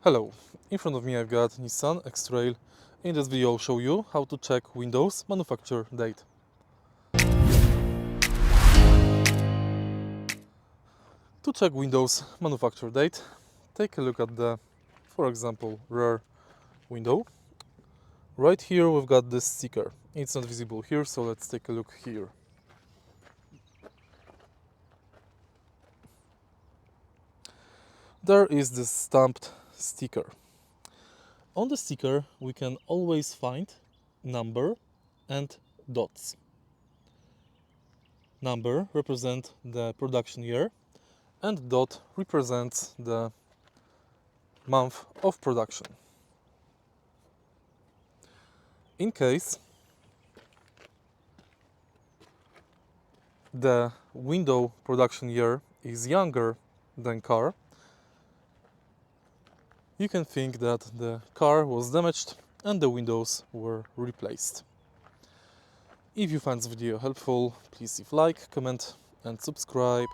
Hello, in front of me I've got Nissan X-Trail. In this video I'll show you how to check Windows manufacture date. To check Windows manufacture date, take a look at the, for example, rear window. Right here we've got this sticker. It's not visible here, so let's take a look here. There is this stamped sticker. On the sticker we can always find number and dots. Number represents the production year and dot represents the month of production. In case the window production year is younger than car, you can think that the car was damaged and the windows were replaced. If you find this video helpful, please leave like, comment and subscribe.